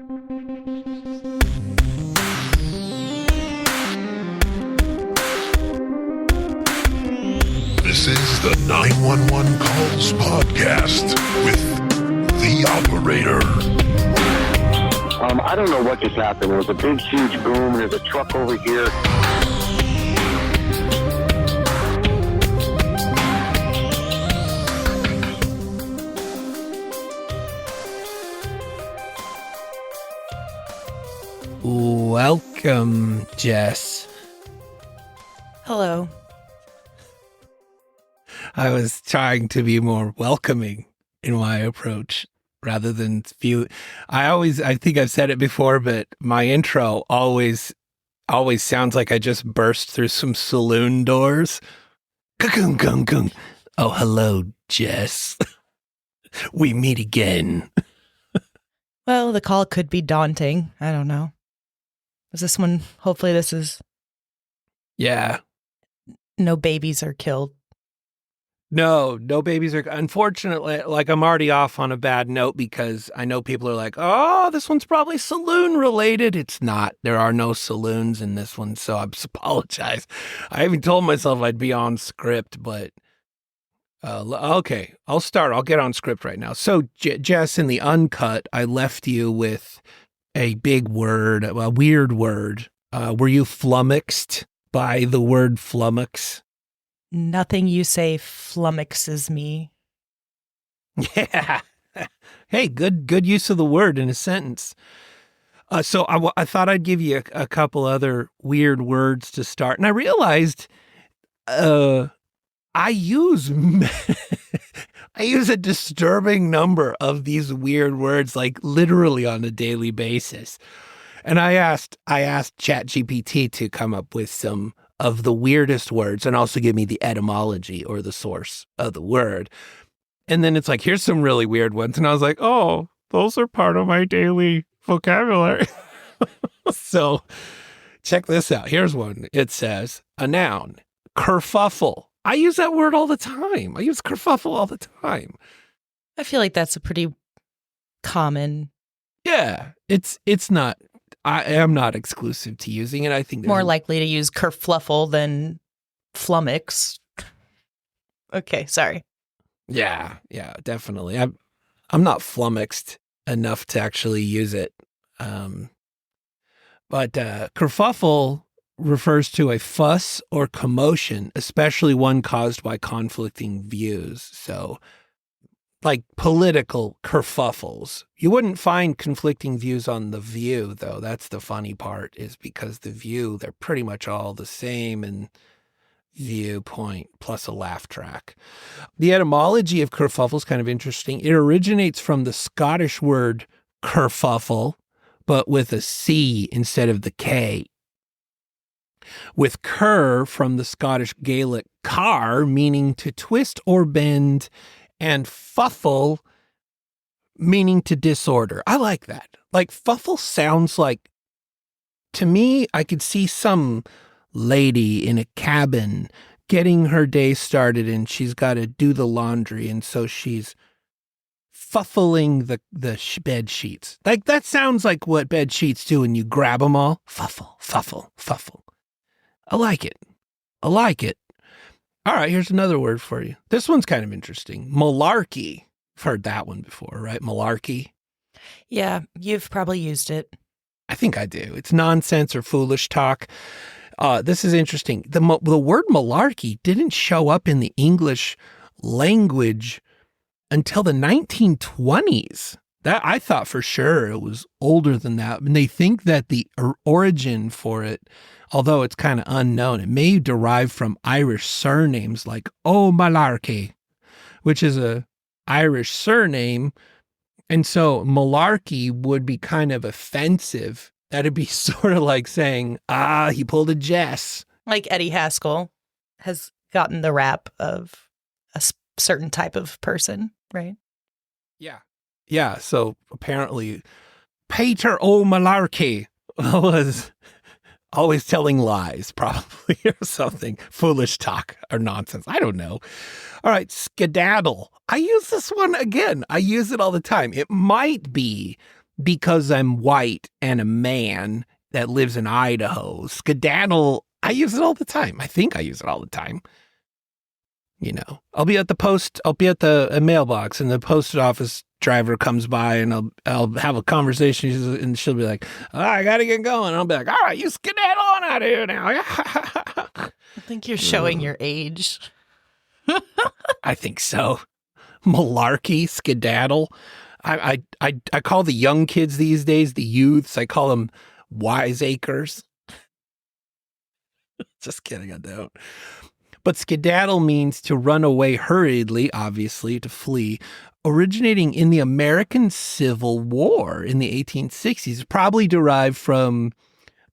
This is the 911 Calls podcast with the operator. I don't know what just happened. It was a big, huge boom. There's a truck over here. Welcome, Jess. Hello. I was trying to be more welcoming in my approach rather than feel. I think I've said it before, but my intro always sounds like I just burst through some saloon doors. Gung, gung, gung. Oh, hello, Jess. We meet again. Well, the call could be daunting. I don't know. Is this one? Hopefully this is. Yeah. No babies are killed. No babies are, unfortunately, like I'm already off on a bad note because I know people are like, oh, this one's probably saloon related. It's not. There are no saloons in this one, so I apologize. I even told myself I'd be on script, but okay, I'll start. I'll get on script right now. So, Jess, in the uncut, I left you with a big word, a weird word. Were you flummoxed by the word flummox? Nothing you say flummoxes me. Yeah. Hey, good use of the word in a sentence. So I thought I'd give you a couple other weird words to start. And I realized I use a disturbing number of these weird words, like literally on a daily basis. And I asked ChatGPT to come up with some of the weirdest words and also give me the etymology or the source of the word. And then it's like, here's some really weird ones. And I was like, oh, those are part of my daily vocabulary. So check this out. Here's one. It says, a noun, kerfuffle. I use that word all the time. I use kerfuffle all the time. I feel like that's a pretty common. Yeah, it's not. I am not exclusive to using it. I think More likely to use kerfluffle than flummox. Okay, sorry. Yeah, definitely. I'm not flummoxed enough to actually use it. But kerfuffle refers to a fuss or commotion, especially one caused by conflicting views. So, like political kerfuffles. You wouldn't find conflicting views on The View, though. That's the funny part, is because The View, they're pretty much all the same in viewpoint, plus a laugh track. The etymology of kerfuffle is kind of interesting. It originates from the Scottish word kerfuffle, but with a C instead of the K. With ker from the Scottish Gaelic car, meaning to twist or bend, and fuffle, meaning to disorder. I like that. Like, fuffle sounds like, to me, I could see some lady in a cabin getting her day started and she's got to do the laundry. And so she's fuffling the bed sheets. Like, that sounds like what bed sheets do when you grab them all. Fuffle, fuffle, fuffle. I like it. All right, here's another word for you. This one's kind of interesting. Malarkey. I've heard that one before, right? Malarkey. Yeah, you've probably used it. I think I do. It's nonsense or foolish talk. This is interesting. The word malarkey didn't show up in the English language until the 1920s. That I thought for sure it was older than that. And they think that the origin for it, although it's kind of unknown, it may derive from Irish surnames like O'Malarkey, which is a Irish surname. And so malarkey would be kind of offensive. That'd be sort of like saying, he pulled a Jess. Like Eddie Haskell has gotten the rap of a certain type of person, right? Yeah. Yeah, so apparently Peter O'Malarkey was always telling lies, probably, or something. Foolish talk or nonsense. I don't know. All right, skedaddle. I use this one again. I use it all the time. It might be because I'm white and a man that lives in Idaho. Skedaddle, I use it all the time. I think I use it all the time. You know, I'll be at the mailbox, and the post office driver comes by, and I'll have a conversation, and she'll be like, "Oh, I gotta get going." And I'll be like, "All right, you skedaddle on out of here now." I think you're showing your age. I think so. Malarkey, skedaddle. I call the young kids these days the youths. I call them wiseacres. Just kidding, I don't. But skedaddle means to run away hurriedly, obviously, to flee, originating in the American Civil War in the 1860s, probably derived from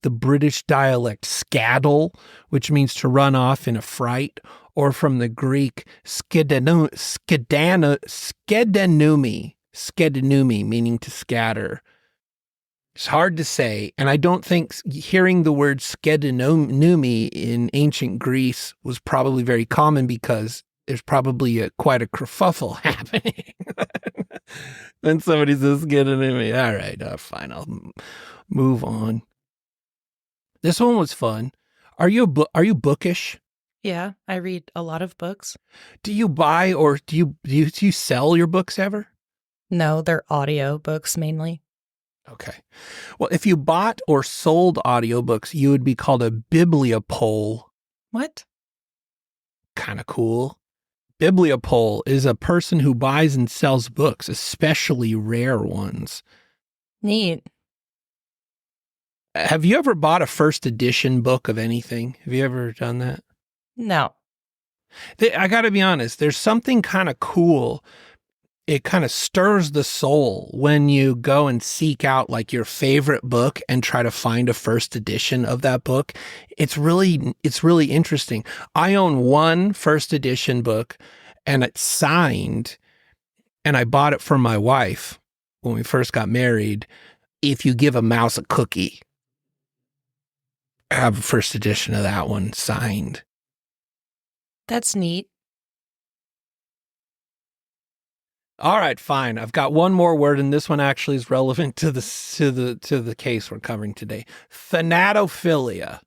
the British dialect scaddle, which means to run off in a fright, or from the Greek skedanumi, meaning to scatter. It's hard to say, and I don't think hearing the word skedanumi in ancient Greece was probably very common because there's probably quite a kerfuffle happening. When somebody says skedanumi, all right, fine, I'll move on. This one was fun. Are you bookish? Yeah, I read a lot of books. Do you buy or do you sell your books ever? No, they're audio books mainly. Okay. Well, if you bought or sold audiobooks, you would be called a bibliopole. What? Kind of cool. Bibliopole is a person who buys and sells books, especially rare ones. Neat. Have you ever bought a first edition book of anything? Have you ever done that? No. I got to be honest, there's something kind of cool. It kind of stirs the soul when you go and seek out like your favorite book and try to find a first edition of that book. It's really interesting. I own one first edition book, and it's signed, and I bought it for my wife when we first got married. If you give a mouse a cookie, I have a first edition of that one signed. That's neat. All right, fine. I've got one more word, and this one actually is relevant to the case we're covering today. Thanatophilia.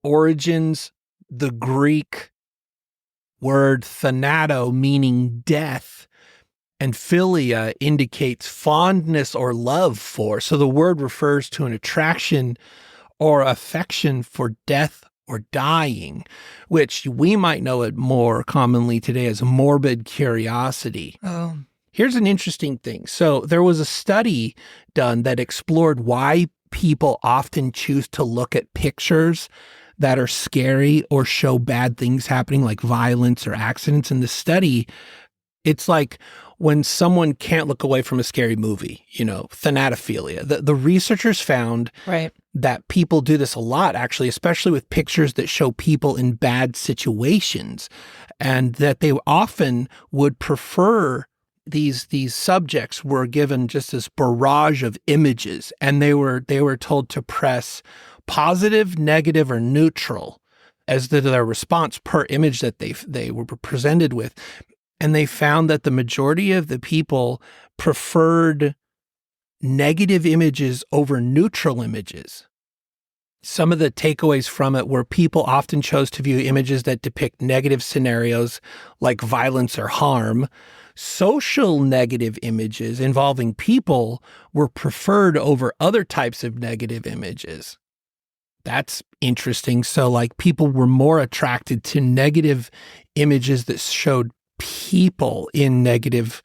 Origins, the Greek word thanato, meaning death, and philia indicates fondness or love for. So the word refers to an attraction or affection for death or dying, which we might know it more commonly today as morbid curiosity. Oh. Here's an interesting thing. So there was a study done that explored why people often choose to look at pictures that are scary or show bad things happening, like violence or accidents. In the study, it's like when someone can't look away from a scary movie, thanatophilia. The researchers found that people do this a lot, actually, especially with pictures that show people in bad situations, and that they often would prefer these subjects were given just this barrage of images, and they were told to press positive, negative, or neutral as their response per image that they were presented with. And they found that the majority of the people preferred negative images over neutral images. Some of the takeaways from it were people often chose to view images that depict negative scenarios like violence or harm. Social negative images involving people were preferred over other types of negative images. That's interesting. So like people were more attracted to negative images that showed people in negative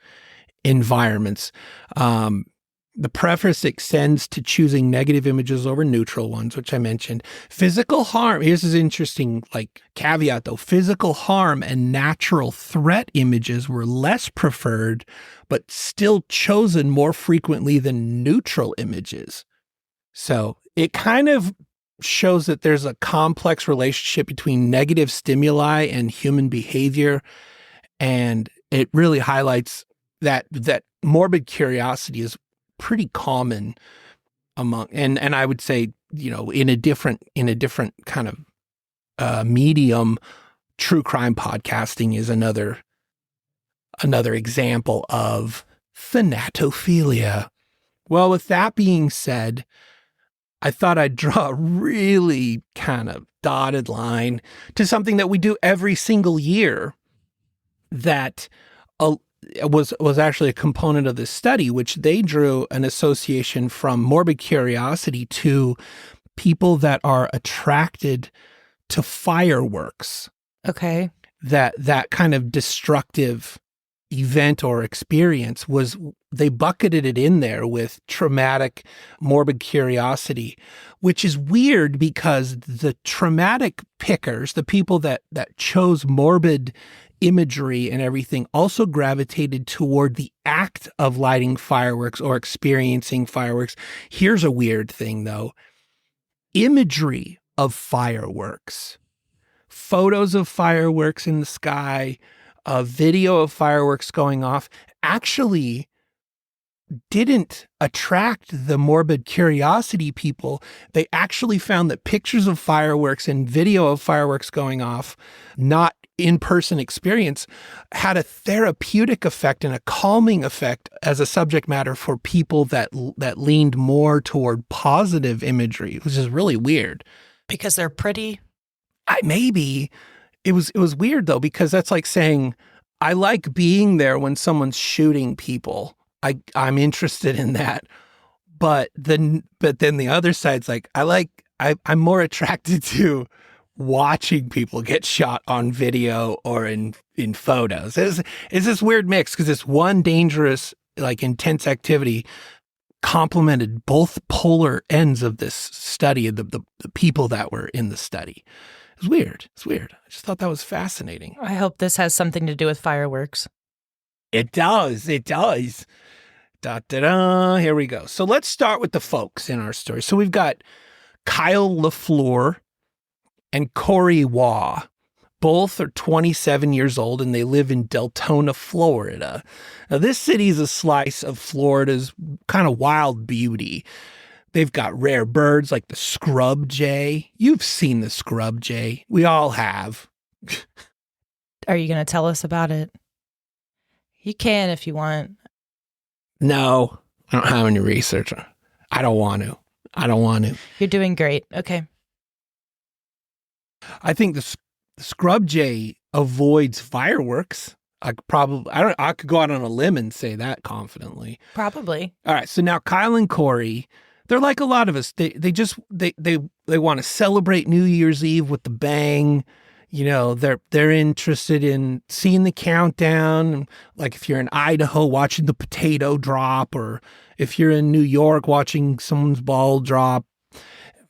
environments. The preference extends to choosing negative images over neutral ones, which I mentioned. Physical harm. Here's this interesting caveat though. Physical harm and natural threat images were less preferred, but still chosen more frequently than neutral images. So it kind of shows that there's a complex relationship between negative stimuli and human behavior. And it really highlights that morbid curiosity is pretty common among, and I would say, in a different kind of medium, true crime podcasting is another example of thanatophilia. Well, with that being said, I thought I'd draw a really kind of dotted line to something that we do every single year that was actually a component of this study, which they drew an association from morbid curiosity to people that are attracted to fireworks. Okay. That kind of destructive event or experience was, they bucketed it in there with traumatic morbid curiosity, which is weird because the traumatic pickers, the people that chose morbid imagery and everything, also gravitated toward the act of lighting fireworks or experiencing fireworks. Here's a weird thing though. Imagery of fireworks, photos of fireworks in the sky, a video of fireworks going off actually didn't attract the morbid curiosity people. They actually found that pictures of fireworks and video of fireworks going off, not in-person experience, had a therapeutic effect and a calming effect as a subject matter for people that leaned more toward positive imagery, which is really weird. Because they're pretty? Maybe. It was weird though, because that's like saying, I like being there when someone's shooting people. I'm interested in that. But then the other side's like, I'm more attracted to watching people get shot on video or in photos. It's this weird mix because it's one dangerous, like intense activity complemented both polar ends of this study of the people that were in the study. It's weird. It's weird. I just thought that was fascinating. I hope this has something to do with fireworks. It does. It does. Da-da-da. Here we go. So let's start with the folks in our story. So we've got Kyle LaFleur and Corey Waugh. Both are 27 years old and they live in Deltona, Florida. Now, this city is a slice of Florida's kind of wild beauty. They've got rare birds like the scrub jay. You've seen the scrub jay. We all have. Are you going to tell us about it? You can if you want. No, I don't have any research. I don't want to. You're doing great. Okay. I think the scrub jay avoids fireworks. I could go out on a limb and say that confidently. Probably. All right. So now Kyle and Corey, they're like a lot of us. They want to celebrate New Year's Eve with the bang. You know, they're interested in seeing the countdown. Like if you're in Idaho watching the potato drop, or if you're in New York watching someone's ball drop,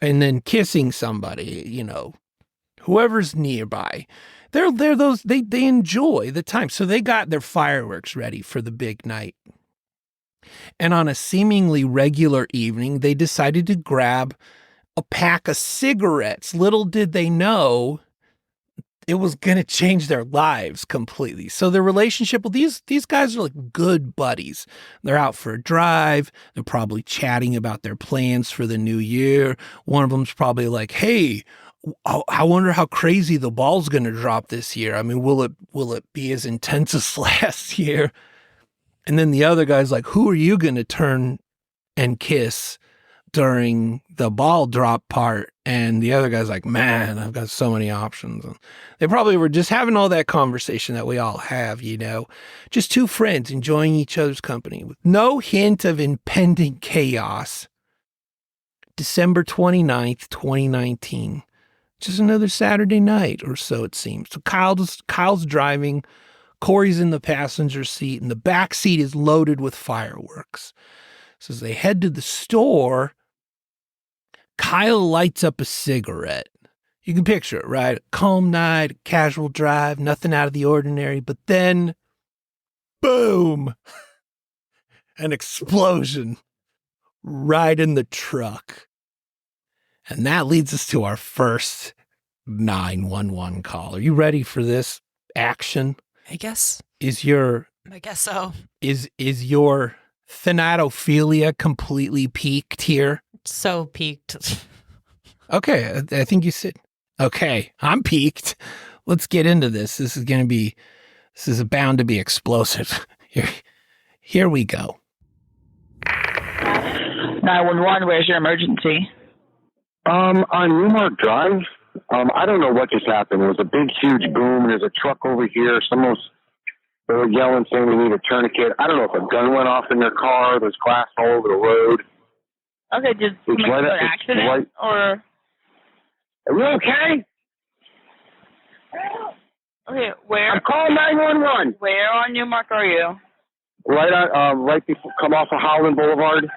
and then kissing somebody, you know, whoever's nearby. They enjoy the time. So they got their fireworks ready for the big night. And on a seemingly regular evening, they decided to grab a pack of cigarettes. Little did they know it was going to change their lives completely. So their relationship, well, these guys are like good buddies. They're out for a drive. They're probably chatting about their plans for the new year. One of them's probably like, hey, I wonder how crazy the ball's going to drop this year. I mean, will it be as intense as last year? And then the other guy's like, who are you going to turn and kiss during the ball drop part? And the other guy's like, man, I've got so many options. And they probably were just having all that conversation that we all have, you know, just two friends enjoying each other's company with no hint of impending chaos. December 29th, 2019. Just another Saturday night or so, it seems. So Kyle's driving. Corey's in the passenger seat, and the back seat is loaded with fireworks. So as they head to the store, Kyle lights up a cigarette. You can picture it, right? A calm night, a casual drive, nothing out of the ordinary. But then, boom, an explosion right in the truck. And that leads us to our first 911 call. Are you ready for this action? I guess. I guess so. Is your thanatophilia completely peaked here? So peaked. Okay, I think you said, okay, I'm peaked. Let's get into this. This is bound to be explosive. Here we go. 911, where's your emergency? On Newmark Drive, I don't know what just happened. There was a big, huge boom. There's a truck over here. They were yelling, saying we need a tourniquet. I don't know if a gun went off in their car. There's glass all over the road. Okay, did somebody have an accident? Or... Are you okay? Okay, where? I'm calling 911. Where on Newmark are you? Right before, come off of Howland Boulevard.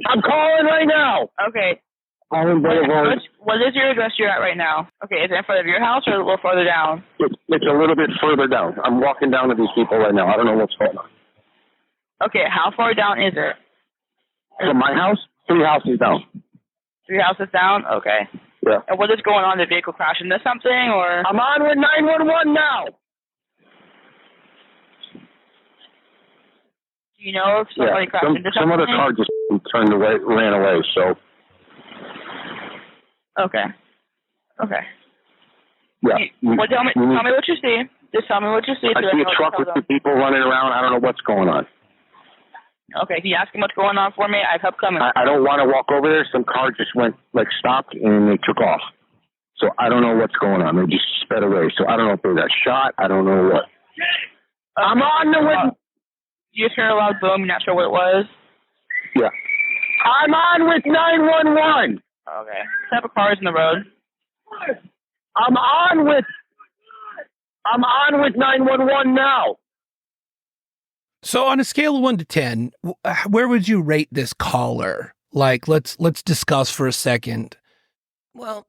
I'm calling right now. Okay. Howland Boulevard. What is your address you're at right now? Okay, is it in front of your house or a little further down? It's a little bit further down. I'm walking down to these people right now. I don't know what's going on. Okay, how far down is it? From my house? 3 houses down. 3 houses down? Okay. Yeah. And what is going on? The vehicle crash into something, or? I'm on with 911 now. Do you know if somebody crashed into something? Some other car just ran away, so. Okay. Okay. Yeah. Tell me what you see. Just tell me what you see. I see a truck with 2 people running around. I don't know what's going on. Okay, can you ask him what's going on for me? I've helped coming. I don't want to walk over there. Some car just stopped, and they took off. So I don't know what's going on. They just sped away. So I don't know if they got shot. I don't know what. I'm on the way. You just hear a loud boom. You're not sure what it was? Yeah. I'm on with 911. Okay. What type of car is in the road? I'm on with 911 now. So on a scale of 1 to 10, where would you rate this caller? Like, let's discuss for a second. Well,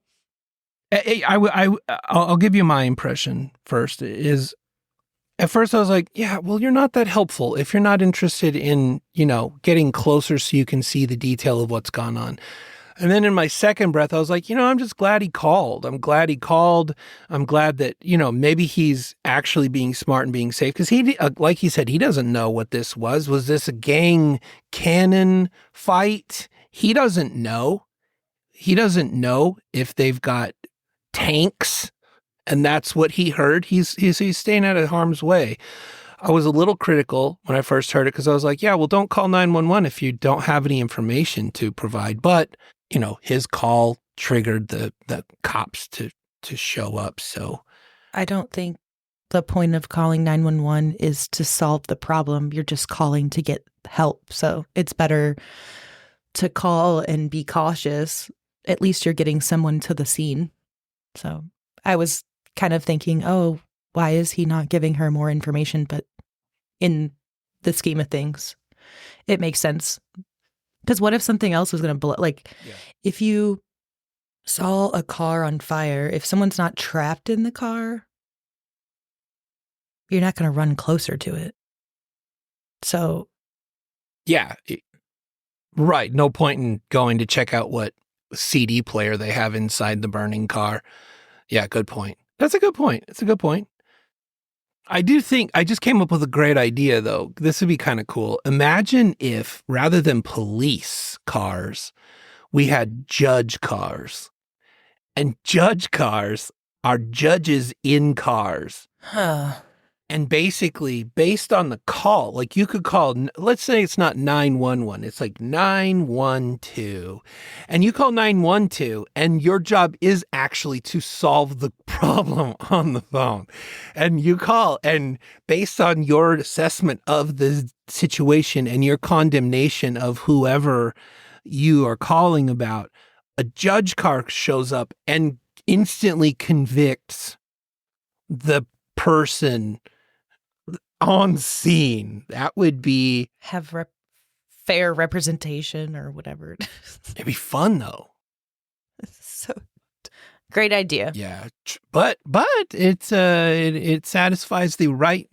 I'll give you my impression first. Is at first I was like, yeah, well, you're not that helpful if you're not interested in, getting closer so you can see the detail of what's gone on. And then in my second breath, I was like, I'm just glad he called. I'm glad that, maybe he's actually being smart and being safe. Because he, like he said, he doesn't know what this was. Was this a gang cannon fight? He doesn't know. He doesn't know if they've got tanks. And that's what he heard. He's staying out of harm's way. I was a little critical when I first heard it because I was like, yeah, well, don't call 911 if you don't have any information to provide. But his call triggered the cops to show up. So I don't think the point of calling 911 is to solve the problem. You're just calling to get help. So it's better to call and be cautious. At least you're getting someone to the scene. So I was kind of thinking, oh, why is he not giving her more information? But in the scheme of things, it makes sense. Because what if something else was going to blow? If you saw a car on fire, if someone's not trapped in the car, you're not going to run closer to it. So. Yeah. Right. No point in going to check out what CD player they have inside the burning car. Yeah, good point. That's a good point. It's a good point. I do think I just came up with a great idea, though. This would be kind of cool. Imagine if rather than police cars, we had judge cars. And judge cars are judges in cars. Huh. And basically, based on the call, like you could call, let's say it's not 911, it's like 912. And you call 912, and your job is actually to solve the problem on the phone. And you call, and based on your assessment of the situation and your condemnation of whoever you are calling about, a judge car shows up and instantly convicts the person on scene. That would be have fair representation or whatever. It'd be fun though. So great idea. Yeah, but it satisfies the right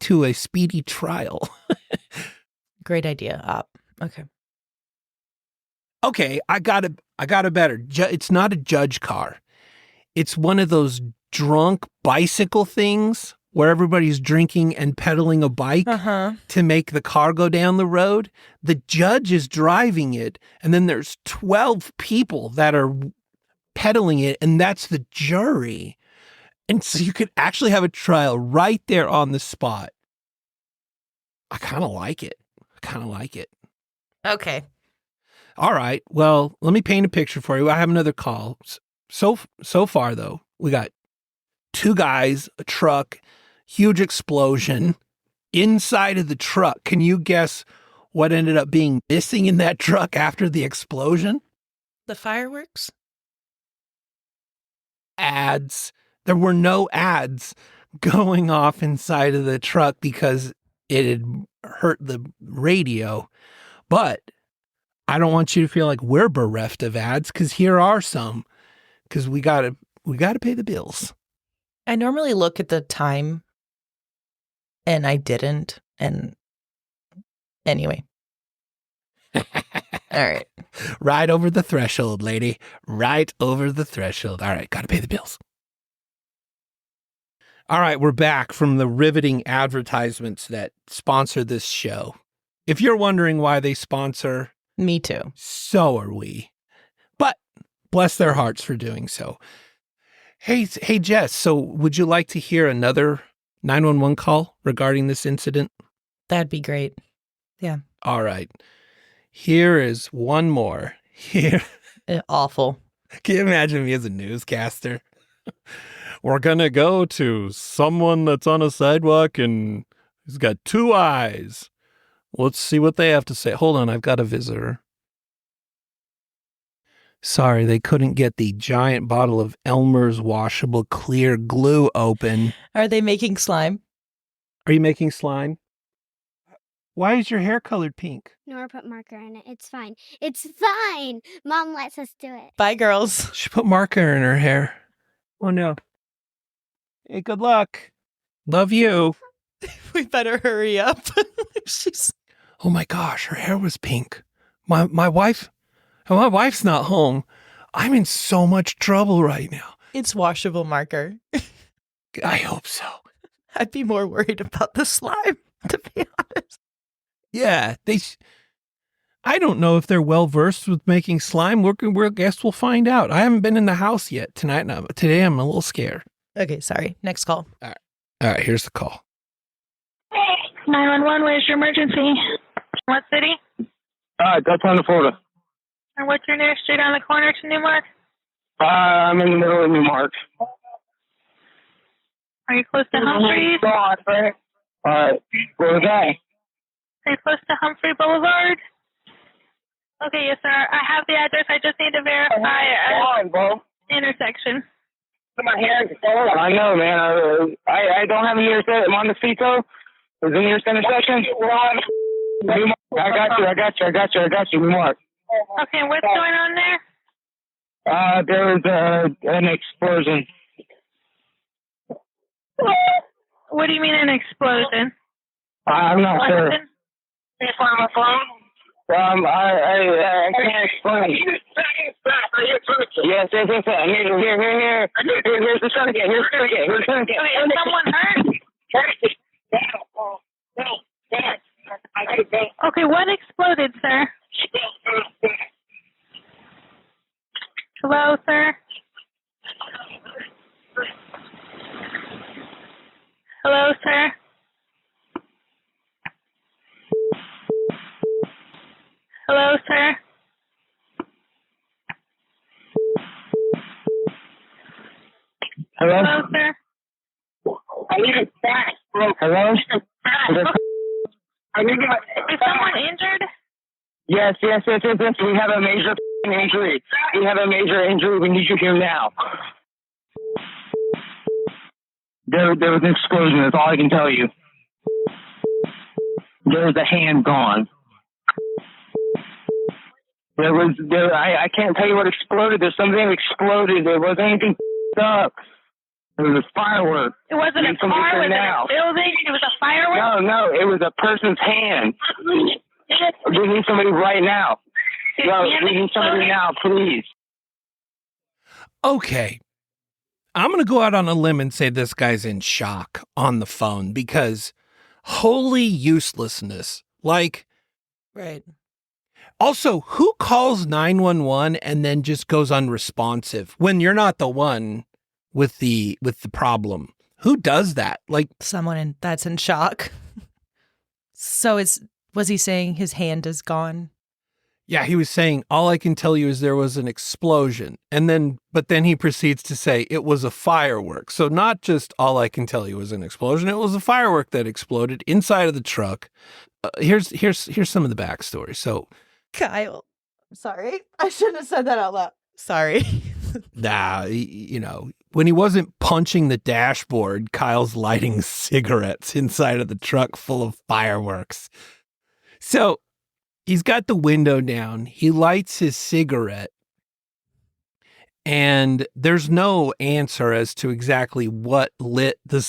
to a speedy trial. Great idea, Op. Okay. Okay, I got a better. It's not a judge car. It's one of those drunk bicycle things where everybody's drinking and pedaling a bike to make the car go down the road. The judge is driving it, and then there's 12 people that are pedaling it, and that's the jury. And so you could actually have a trial right there on the spot. I kind of like it. Okay. All right. Well, let me paint a picture for you. I have another call. So far, though, we got 2 guys, a truck, huge explosion inside of the truck. Can you guess what ended up being missing in that truck after the explosion? The fireworks? Ads. There were no ads going off inside of the truck because it had hurt the radio. But I don't want you to feel like we're bereft of ads, because here are some, because we gotta pay the bills. I normally look at the time, and I didn't. And anyway. All right. Right over the threshold, lady. Right over the threshold. All right, gotta pay the bills. All right, we're back from the riveting advertisements that sponsor this show. If you're wondering why they sponsor, Me too. so are we. But bless their hearts for doing so. Hey, Jess, so would you like to hear another 911 call regarding this incident? That'd be great. Yeah. All right. Here is one more. Here. Awful. Can you imagine me as a newscaster? We're going to go to someone that's on a sidewalk and he's got 2 eyes. Let's see what they have to say. Hold on, I've got a visitor. Sorry, they couldn't get the giant bottle of Elmer's washable clear glue open. Are they making slime? Are you making slime? Why is your hair colored pink? Nora put marker in it. It's fine. It's fine. Mom lets us do it. Bye, girls. She put marker in her hair. Oh, no. Hey, good luck. Love you. We better hurry up. She's... Oh, my gosh, her hair was pink. My wife's not home. I'm in so much trouble right now. It's washable marker. I hope so. I'd be more worried about the slime, to be honest. Yeah, I don't know if they're well versed with making slime. I guess we'll find out. I haven't been in the house yet tonight. Today I'm a little scared. Okay, sorry. Next call. All right, here's the call. 911, where's your emergency? What city? Daytona, Florida. And what's your nearest street on the corner to Newmark? I'm in the middle of Newmark. Are you close to Humphreys? Alright, where was I? Are you close to Humphrey Boulevard? Okay, yes, sir. I have the address. I just need to verify intersection. I know, man. I don't have a nearest. I'm on the Cito. Is the nearest intersection? I got you. Newmark. Okay, what's going on there? There was an explosion. What do you mean an explosion? I'm not What sure. happened? I can't explain. Yes. Here. Here's the sun again. Wait, is someone hurt? Okay, what exploded, sir? Hello, sir? Hello, sir? Hello, sir? Hello? Hello, sir? I need a fax, bro. Hello? Is someone injured? Yes. We have a major injury. We need you here now. There was an explosion. That's all I can tell you. There was a hand gone. I can't tell you what exploded. There's something that exploded. There wasn't anything up. It was a firework. It wasn't a car, was it a building? It was a firework? No, it was a person's hand. We need somebody right now. We need somebody now, please. Okay. I'm going to go out on a limb and say this guy's in shock on the phone because holy uselessness. Like, Right. also, who calls 911 and then just goes unresponsive when you're not the one with the problem? Who does that? Like, Someone that's in shock. So was he saying his hand is gone? Yeah, he was saying, all I can tell you is there was an explosion. But then he proceeds to say it was a firework. So not just all I can tell you was an explosion. It was a firework that exploded inside of the truck. Here's some of the backstory. So Kyle, sorry. I shouldn't have said that out loud. Sorry. When he wasn't punching the dashboard, Kyle's lighting cigarettes inside of the truck full of fireworks. So he's got the window down. He lights his cigarette, and there's no answer as to exactly what lit the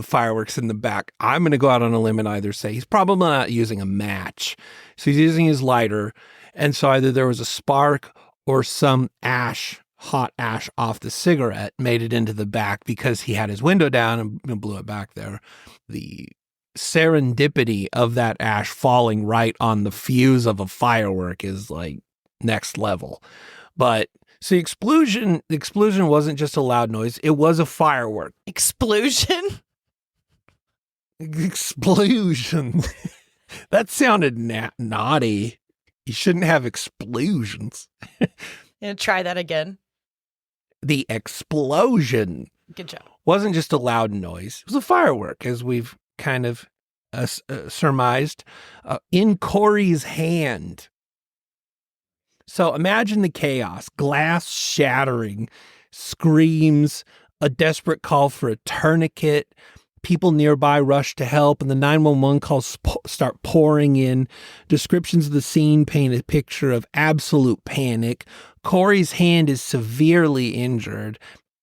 fireworks in the back. I'm going to go out on a limb and either say he's probably not using a match. So he's using his lighter, and so either there was a spark or some hot ash off the cigarette made it into the back because he had his window down and blew it back there. The serendipity of that ash falling right on the fuse of a firework is like next level. But so the explosion wasn't just a loud noise, it was a firework. Explosion? Explosion. That sounded naughty. You shouldn't have explosions. Try that again. The explosion. Good job. Wasn't just a loud noise. It was a firework, as we've kind of surmised, in Corey's hand. So imagine the chaos, glass shattering, screams, a desperate call for a tourniquet. People nearby rush to help, and the 911 calls start pouring in. Descriptions of the scene paint a picture of absolute panic. Corey's hand is severely injured,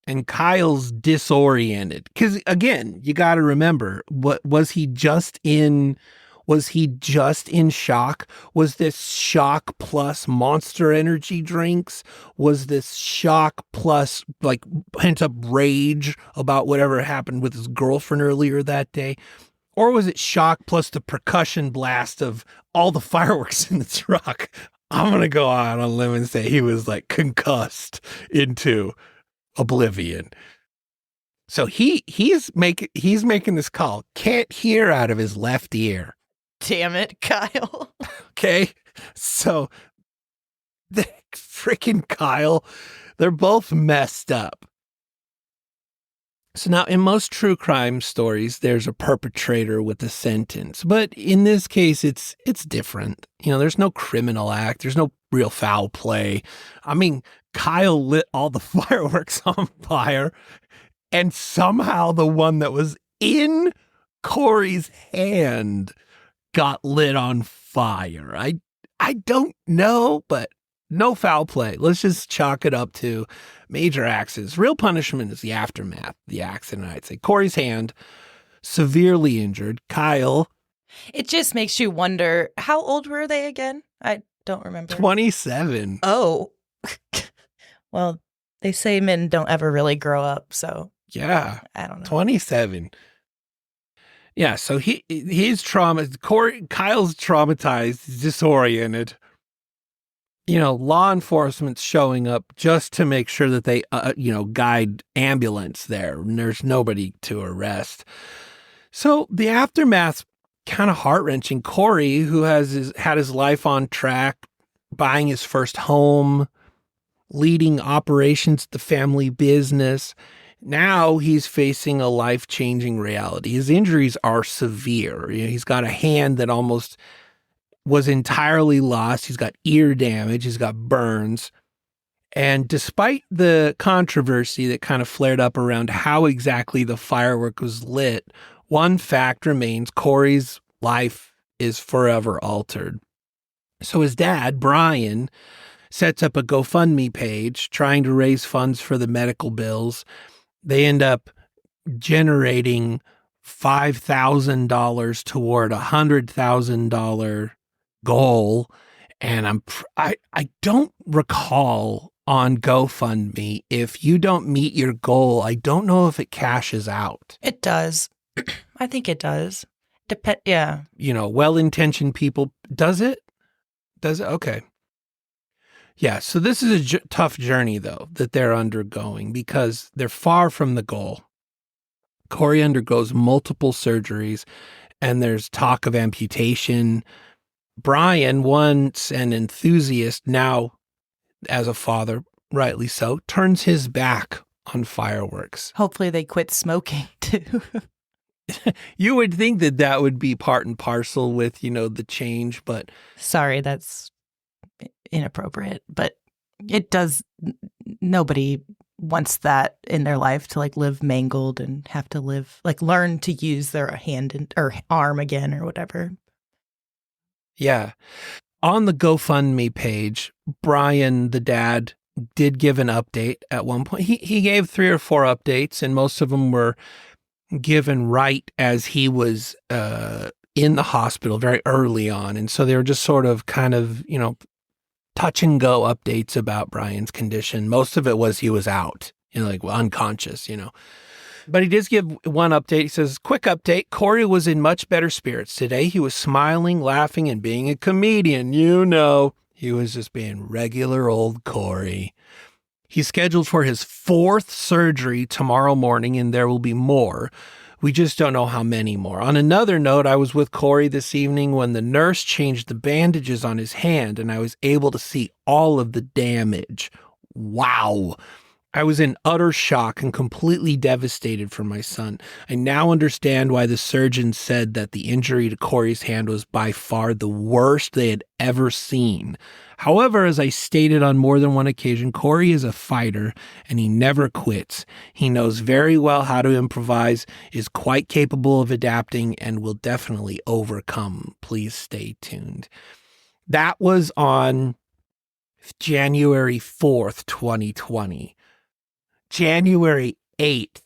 and Kyle's disoriented. Because again, you got to remember, was he just in shock? Was this shock plus Monster Energy drinks? Was this shock plus like pent up rage about whatever happened with his girlfriend earlier that day? Or was it shock plus the percussion blast of all the fireworks in the truck? I'm going to go out on a limb and say he was like concussed into oblivion. So he's making this call, can't hear out of his left ear. Damn it, Kyle. Okay, so the freaking Kyle, they're both messed up. So now in most true crime stories, there's a perpetrator with a sentence. But in this case, it's different. There's no criminal act. There's no real foul play. I mean, Kyle lit all the fireworks on fire, and somehow the one that was in Corey's hand got lit on fire. I don't know, but no foul play. Let's just chalk it up to major accidents. Real punishment is the aftermath, the accident, I'd say. Corey's hand, severely injured. Kyle. It just makes you wonder, how old were they again? I don't remember. 27. Oh. Well, they say men don't ever really grow up, so. Yeah. I don't know. 27. Yeah, so he's traumatized. Kyle's traumatized, he's disoriented. Law enforcement's showing up just to make sure that they, guide ambulance there. And there's nobody to arrest. So the aftermath's kind of heart-wrenching. Corey, who had his life on track, buying his first home, leading operations at the family business, now he's facing a life-changing reality. His injuries are severe. He's got a hand that almost was entirely lost. He's got ear damage. He's got burns. And despite the controversy that kind of flared up around how exactly the firework was lit, one fact remains: Corey's life is forever altered. So his dad, Brian, sets up a GoFundMe page trying to raise funds for the medical bills. They end up generating $5,000 toward a $100,000 goal. And I don't recall on GoFundMe, if you don't meet your goal, I don't know if it cashes out. It does. I think it does. Yeah. Well-intentioned people. Does it? Okay. Yeah, so this is a tough journey, though, that they're undergoing because they're far from the goal. Corey undergoes multiple surgeries, and there's talk of amputation. Brian, once an enthusiast, now as a father, rightly so, turns his back on fireworks. Hopefully they quit smoking too. You would think that that would be part and parcel with, the change, but Sorry, that's inappropriate, but it does. Nobody wants that in their life to live mangled and have to learn to use their hand or arm again or whatever. yeah. On the GoFundMe page, Brian, the dad, did give an update at one point. He gave 3 or 4 updates, and most of them were given right as he was in the hospital very early on. And so they were just sort of touch and go updates about Brian's condition. Most of it was he was out, unconscious, But he does give one update. He says, quick update. Corey was in much better spirits today. He was smiling, laughing, and being a comedian. He was just being regular old Corey. He's scheduled for his 4th surgery tomorrow morning, and there will be more. We just don't know how many more. On another note, I was with Corey this evening when the nurse changed the bandages on his hand, and I was able to see all of the damage. Wow. I was in utter shock and completely devastated for my son. I now understand why the surgeon said that the injury to Corey's hand was by far the worst they had ever seen. However, as I stated on more than one occasion, Corey is a fighter and he never quits. He knows very well how to improvise, is quite capable of adapting, and will definitely overcome. Please stay tuned. That was on January 4th, 2020. January 8th,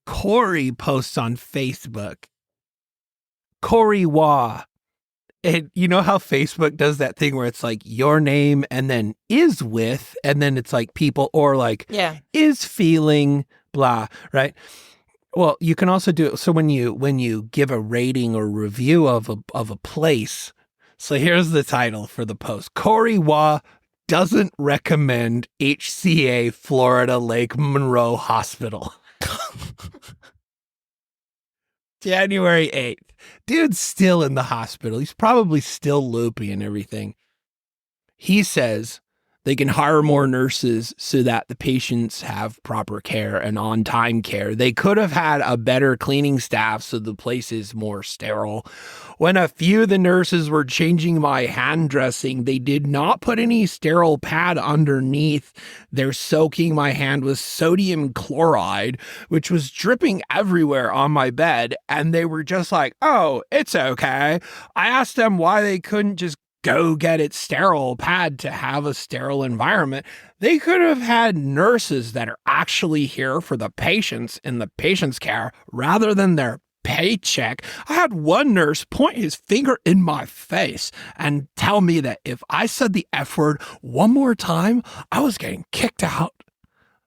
Corey posts on Facebook, Corey Waugh. And you know how Facebook does that thing where it's your name and then is with, and then it's people, or is feeling blah, right? Well, you can also do it. So when you give a rating or review of a place, so here's the title for the post: Corey Waugh doesn't recommend HCA Florida Lake Monroe Hospital. January 8th. Dude's still in the hospital. He's probably still loopy and everything. He says they can hire more nurses so that the patients have proper care and on-time care. They could have had a better cleaning staff so the place is more sterile. When a few of the nurses were changing my hand dressing, they did not put any sterile pad underneath. They're soaking my hand with sodium chloride, which was dripping everywhere on my bed, and they were just like, oh, it's okay. I asked them why they couldn't just go get it sterile pad to have a sterile environment. They could have had nurses that are actually here for the patients in the patient's care rather than their paycheck. I had one nurse point his finger in my face and tell me that if I said the F word one more time, I was getting kicked out.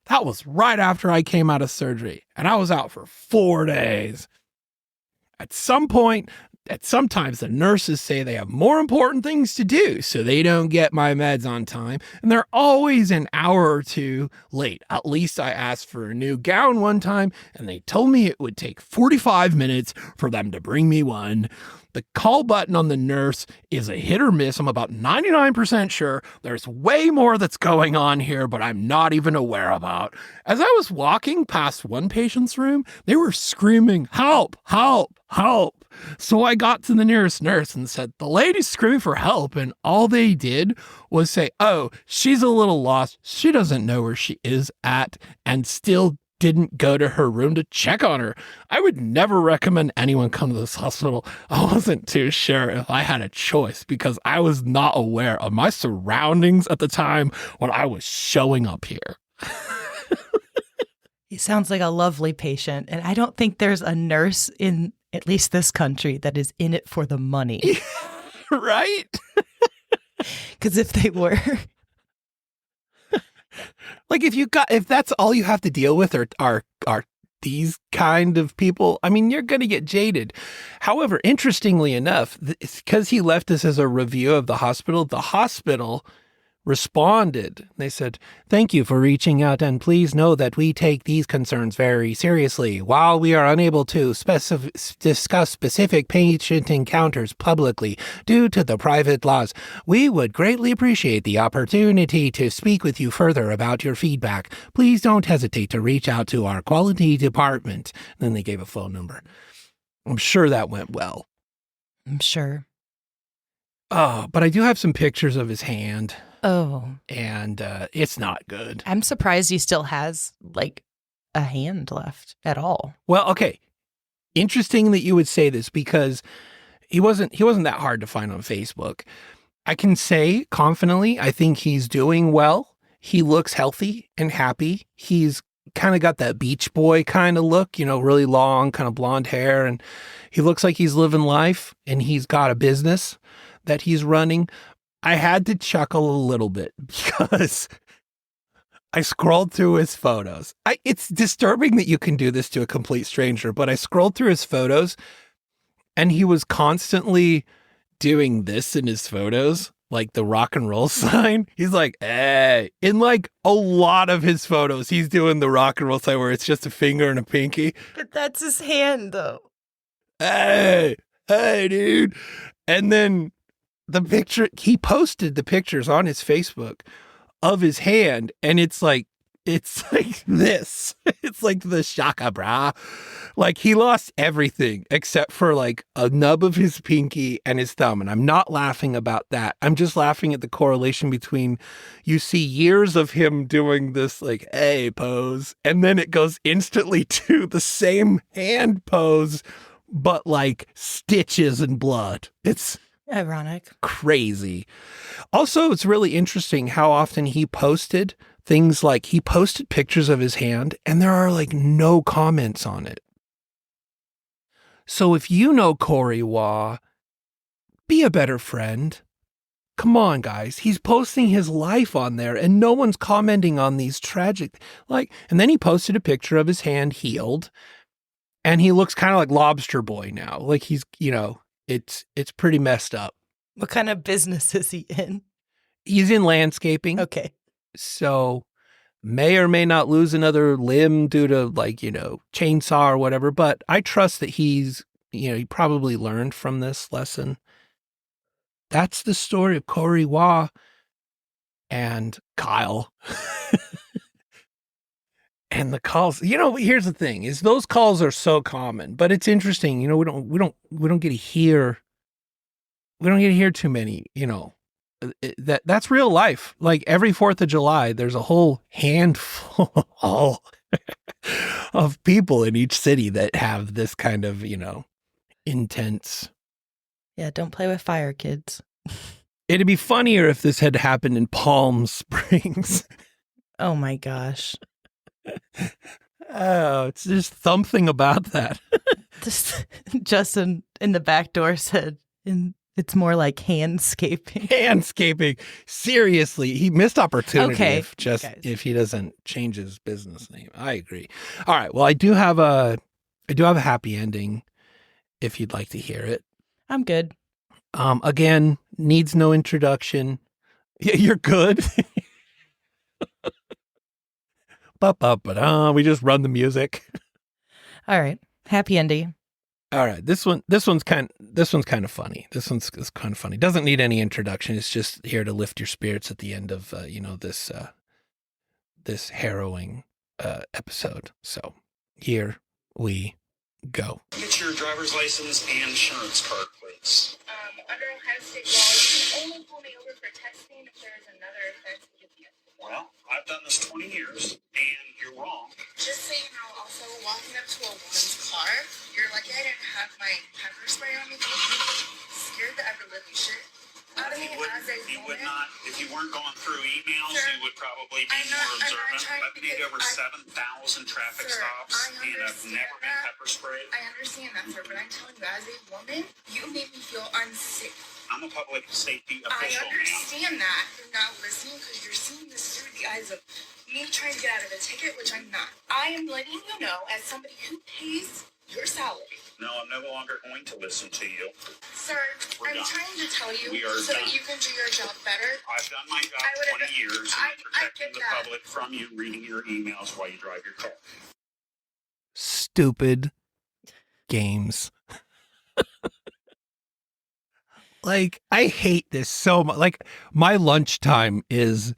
That was right after I came out of surgery, and I was out for 4 days. Sometimes the nurses say they have more important things to do, so they don't get my meds on time, and they're always an hour or 2 late. At least I asked for a new gown one time, and they told me it would take 45 minutes for them to bring me one. The call button on the nurse is a hit or miss. I'm about 99% sure there's way more that's going on here, but I'm not even aware about. As I was walking past one patient's room, they were screaming, "Help, help, help." So I got to the nearest nurse and said, "The lady's screaming for help." And all they did was say, "Oh, she's a little lost. She doesn't know where she is at," and still didn't go to her room to check on her. I would never recommend anyone come to this hospital. I wasn't too sure if I had a choice because I was not aware of my surroundings at the time when I was showing up here. He sounds like a lovely patient, and I don't think there's a nurse in at least this country that is in it for the money. Right? Because if they were... Like if that's all you have to deal with are these kind of people, I mean, you're going to get jaded. However, interestingly enough, it's because he left this as a review of the hospital responded. They said, "Thank you for reaching out, and please know that we take these concerns very seriously. While we are unable to discuss specific patient encounters publicly due to the private laws, we would greatly appreciate the opportunity to speak with you further about your feedback. Please don't hesitate to reach out to our quality department." And then they gave a phone number. I'm sure that went well. I'm sure. Oh, but I do have some pictures of his hand. Oh. And it's not good. I'm surprised he still has, like, a hand left at all. Well, okay. Interesting that you would say this, because he wasn't that hard to find on Facebook. I can say confidently, I think he's doing well. He looks healthy and happy. He's kind of got that beach boy kind of look, really long, kind of blonde hair. And he looks like he's living life, and he's got a business that he's running. I had to chuckle a little bit because I scrolled through his photos. It's disturbing that you can do this to a complete stranger, but I scrolled through his photos, and he was constantly doing this in his photos, like the rock and roll sign. He's like, hey, in like a lot of his photos, he's doing the rock and roll sign where it's just a finger and a pinky. But that's his hand, though. Hey, dude. And then he posted the pictures on his Facebook of his hand, and it's like this. It's like the shaka bra. Like, he lost everything except for like a nub of his pinky and his thumb. And I'm not laughing about that. I'm just laughing at the correlation between, you see years of him doing this like A pose, and then it goes instantly to the same hand pose, but like stitches and blood. It's ironic. Crazy. Also, it's really interesting how often he posted things like, he posted pictures of his hand and there are like no comments on it. So if you know Corey Waugh, be a better friend. Come on, guys. He's posting his life on there and no one's commenting on these tragic, and then he posted a picture of his hand healed, and he looks kind of like Lobster Boy now. Like, he's, it's pretty messed up. What kind of business is he in? He's in landscaping. Okay. So may or may not lose another limb due to chainsaw or whatever, but I trust that he probably learned from this lesson. That's the story of Corey Waugh and Kyle. And the calls, here's the thing, is those calls are so common, but it's interesting. We don't get to hear too many, that's real life. Like, every 4th of July, there's a whole handful of people in each city that have this kind of, intense. Yeah. Don't play with fire, kids. It'd be funnier if this had happened in Palm Springs. Oh my gosh. Oh, it's just something about that. Justin in the back door said, it's more like handscaping. Handscaping. Seriously, he missed opportunity. Okay. If he doesn't change his business name. I agree. All right. Well, I do have a happy ending if you'd like to hear it. I'm good. Again, needs no introduction. Yeah, you're good. We just run the music. All right. Happy ending. All right. This one's kind of funny. This one's kind of funny. Doesn't need any introduction. It's just here to lift your spirits at the end of this harrowing episode. So here we go. Get your driver's license and insurance card, please. Under Ohio State law, you can only pull me over for testing if there is another offense to get the Well, I've done this 20 years, and you're wrong. Just so you know, also walking up to a woman's car, you're lucky I didn't have my pepper spray on me. Scared the ever living shit out of me as a You would woman. not, if you weren't going through emails, Sir, you would probably be I'm not more observant. trying I've made over 7,000 traffic Sir, stops, I and I've understand never been that. pepper sprayed. I understand that, sir, but I'm telling you, as a woman, you made me feel unsafe. I'm a public safety I official, ma'am. understand that. You're not listening because you're seeing this through the eyes of me trying to get out of a ticket, which I'm not. I am letting you know, as somebody who pays your salary. No, I'm no longer going to listen to you. Sir, We're I'm done. trying to tell you We are so done. that you can do your job better. I've done my job I would've- 20 years I in protecting get the that. public from you reading your emails while you drive your car. Stupid games. Like, I hate this so much. Like, my lunchtime is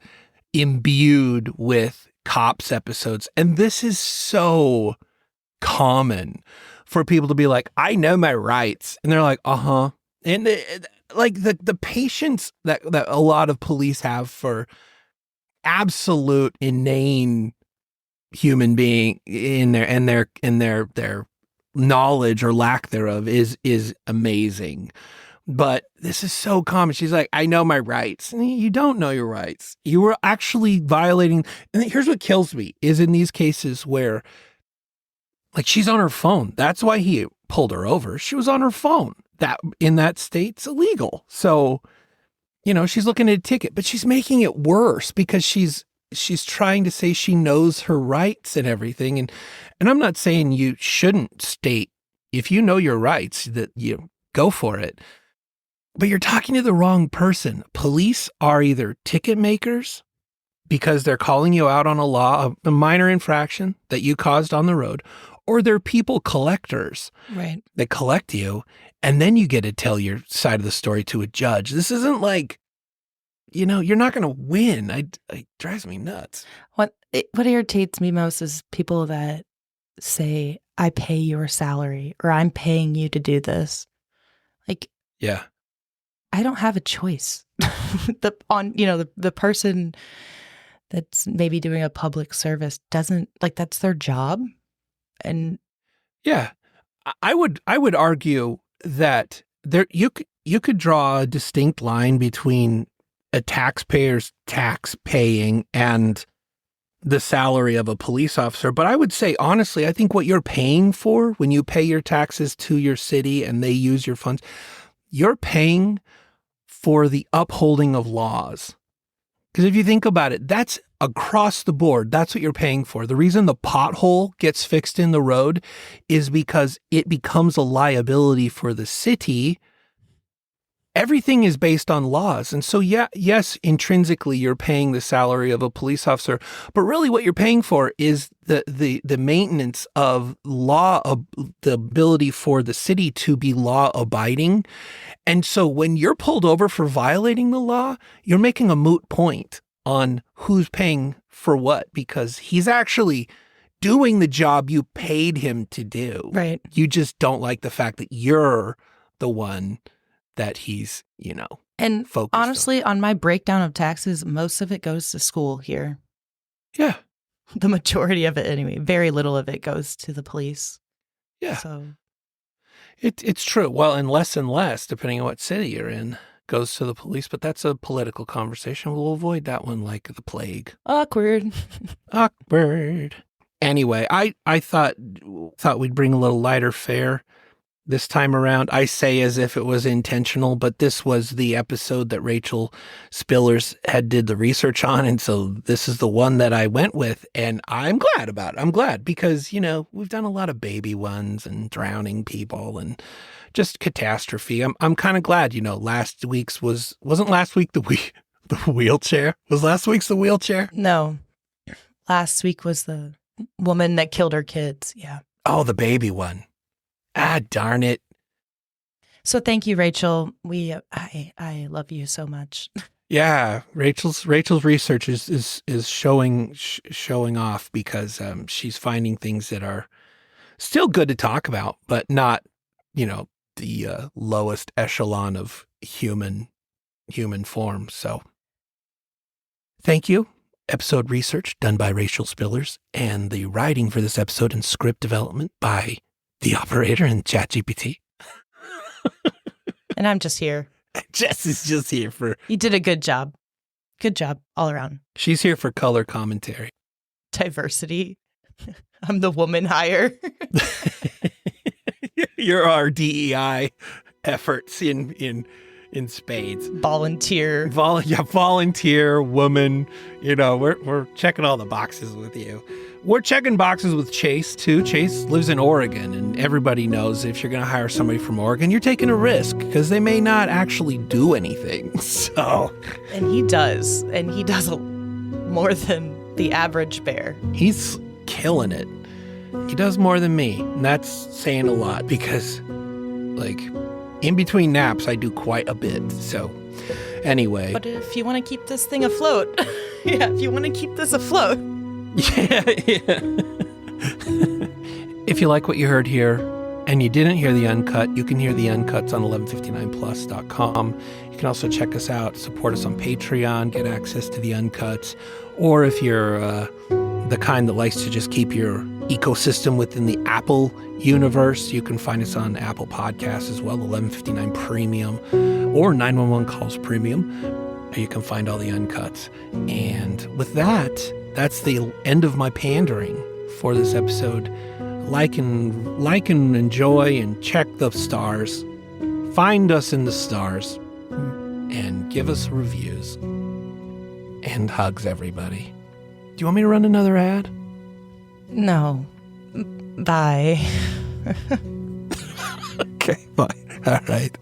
imbued with cops episodes, and this is so common for people to be like, I know my rights. And they're like, uh-huh. And like the patience that a lot of police have for absolute inane human being in their knowledge or lack thereof is amazing. But this is so common. She's like, I know my rights. And you don't know your rights. You were actually violating. And here's what kills me is in these cases where, like, she's on her phone. That's why he pulled her over. She was on her phone. That in that state's illegal. So, she's looking at a ticket, but she's making it worse because she's trying to say she knows her rights and everything. And I'm not saying you shouldn't state, if you know your rights, that you go for it. But you're talking to the wrong person. Police are either ticket makers because they're calling you out on a minor infraction that you caused on the road, or they're people collectors. Right. They collect you, and then you get to tell your side of the story to a judge. This isn't like, you're not going to win. It drives me nuts. What irritates me most is people that say, I pay your salary, or I'm paying you to do this. Like, Yeah. I don't have a choice. The person that's maybe doing a public service doesn't, like, that's their job. And yeah, I would argue that you could draw a distinct line between a taxpayer's tax paying and the salary of a police officer. But I would say, honestly, I think what you're paying for when you pay your taxes to your city and they use your funds, you're paying for the upholding of laws. Because if you think about it, that's across the board. That's what you're paying for. The reason the pothole gets fixed in the road is because it becomes a liability for the city. Everything is based on laws. And so, yes, intrinsically, you're paying the salary of a police officer. But really what you're paying for is the maintenance of law, of the ability for the city to be law abiding. And so when you're pulled over for violating the law, you're making a moot point on who's paying for what, because he's actually doing the job you paid him to do. right. You just don't like the fact that you're the one that he's, And focused honestly, on my breakdown of taxes, most of it goes to school here. Yeah. The majority of it, anyway. Very little of it goes to the police. Yeah. So It's true. Well, and less, depending on what city you're in, goes to the police. But that's a political conversation. We'll avoid that one like the plague. awkward. Awkward. Anyway, I thought we'd bring a little lighter fare this time around. I say as if it was intentional, but this was the episode that Rachel Spillers did the research on. And so this is the one that I went with, and I'm glad about it. I'm glad because, we've done a lot of baby ones and drowning people and just catastrophe. I'm kind of glad, last week's wasn't last week the wheelchair? Was last week's the wheelchair? No. Last week was the woman that killed her kids. Yeah. Oh, the baby one. Ah, darn it. So thank you, Rachel. I love you so much. Yeah, Rachel's research is showing off because she's finding things that are still good to talk about, but not, the lowest echelon of human form. So thank you. Episode research done by Rachel Spillers, and the writing for this episode and script development by the operator and ChatGPT. And I'm just here. Jess is just here for... You did a good job. Good job all around. She's here for color commentary. Diversity. I'm the woman hire. You're our DEI efforts in spades. Volunteer. Volunteer, woman. We're checking all the boxes with you. We're checking boxes with Chase, too. Chase lives in Oregon, and everybody knows if you're going to hire somebody from Oregon, you're taking a risk because they may not actually do anything. So, And he does more than the average bear. he's killing it. He does more than me, and that's saying a lot because, like, in between naps, I do quite a bit. So, anyway. But if you want to keep this thing afloat, if you want to keep this afloat. Yeah. If you like what you heard here and you didn't hear the uncut, you can hear the uncuts on 1159plus.com. You can also check us out, support us on Patreon, get access to the uncuts. Or if you're the kind that likes to just keep your ecosystem within the Apple universe, you can find us on Apple Podcasts as well, 1159 Premium or 911 Calls Premium. You can find all the uncuts. And with that, that's the end of my pandering for this episode. Like and enjoy and check the stars. Find us in the stars and give us reviews. And hugs, everybody. Do you want me to run another ad? No. Bye. Okay, bye. All right.